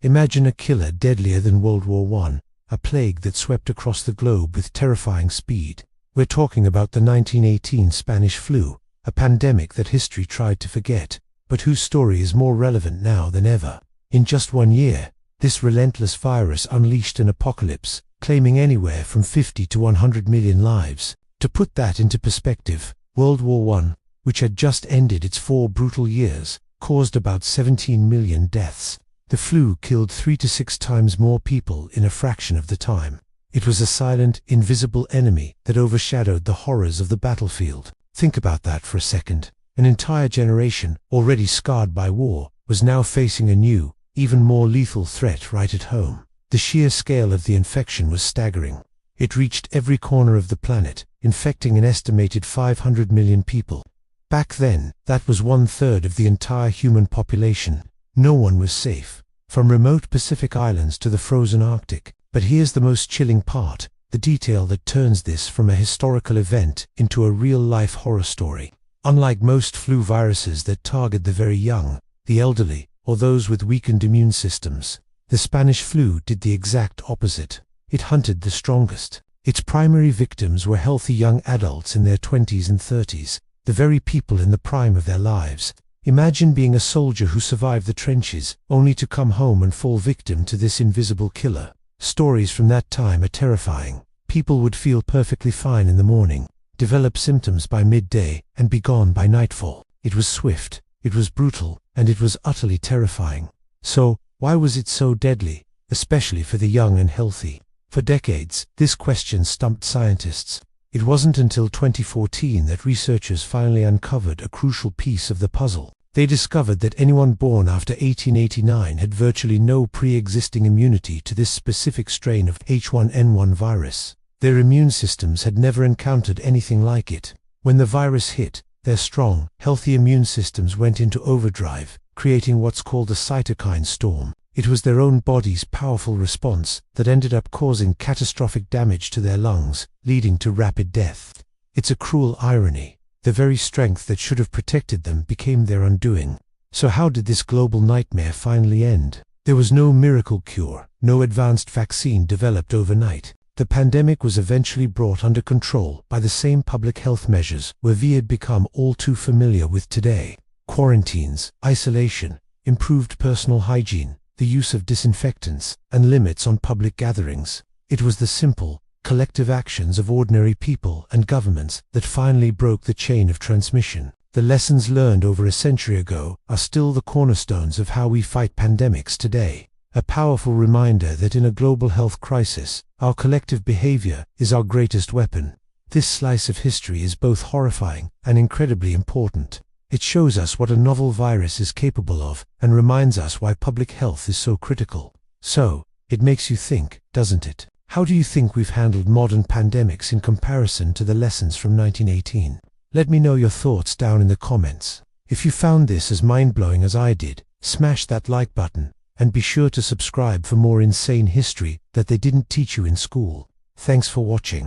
Imagine a killer deadlier than World War I, a plague that swept across the globe with terrifying speed. We're talking about the 1918 Spanish flu, a pandemic that history tried to forget, but whose story is more relevant now than ever. In just 1 year, this relentless virus unleashed an apocalypse, claiming anywhere from 50 to 100 million lives. To put that into perspective, World War I, which had just ended its 4 brutal years, caused about 17 million deaths. The flu killed 3 to 6 times more people in a fraction of the time. It was a silent, invisible enemy that overshadowed the horrors of the battlefield. Think about that for a second. An entire generation, already scarred by war, was now facing a new, even more lethal threat right at home. The sheer scale of the infection was staggering. It reached every corner of the planet, infecting an estimated 500 million people. Back then, that was 1/3 of the entire human population. No one was safe, from remote Pacific islands to the frozen Arctic. But here's the most chilling part, the detail that turns this from a historical event into a real-life horror story. Unlike most flu viruses that target the very young, the elderly, or those with weakened immune systems, the Spanish flu did the exact opposite. It hunted the strongest. Its primary victims were healthy young adults in their 20s and 30s, the very people in the prime of their lives. Imagine being a soldier who survived the trenches, only to come home and fall victim to this invisible killer. Stories from that time are terrifying. People would feel perfectly fine in the morning, develop symptoms by midday, and be gone by nightfall. It was swift, it was brutal, and it was utterly terrifying. So, why was it so deadly, especially for the young and healthy? For decades, this question stumped scientists. It wasn't until 2014 that researchers finally uncovered a crucial piece of the puzzle. They discovered that anyone born after 1889 had virtually no pre-existing immunity to this specific strain of H1N1 virus. Their immune systems had never encountered anything like it. When the virus hit, their strong, healthy immune systems went into overdrive, creating what's called a cytokine storm. It was their own body's powerful response that ended up causing catastrophic damage to their lungs, leading to rapid death. It's a cruel irony. The very strength that should have protected them became their undoing. So how did this global nightmare finally end? There was no miracle cure, no advanced vaccine developed overnight. The pandemic was eventually brought under control by the same public health measures we had become all too familiar with today. Quarantines, isolation, improved personal hygiene, the use of disinfectants, and limits on public gatherings. It was the simple, collective actions of ordinary people and governments that finally broke the chain of transmission. The lessons learned over a century ago are still the cornerstones of how we fight pandemics today. A powerful reminder that in a global health crisis, our collective behavior is our greatest weapon. This slice of history is both horrifying and incredibly important. It shows us what a novel virus is capable of and reminds us why public health is so critical. So, it makes you think, doesn't it? How do you think we've handled modern pandemics in comparison to the lessons from 1918? Let me know your thoughts down in the comments. If you found this as mind-blowing as I did, smash that like button, and be sure to subscribe for more insane history that they didn't teach you in school. Thanks for watching.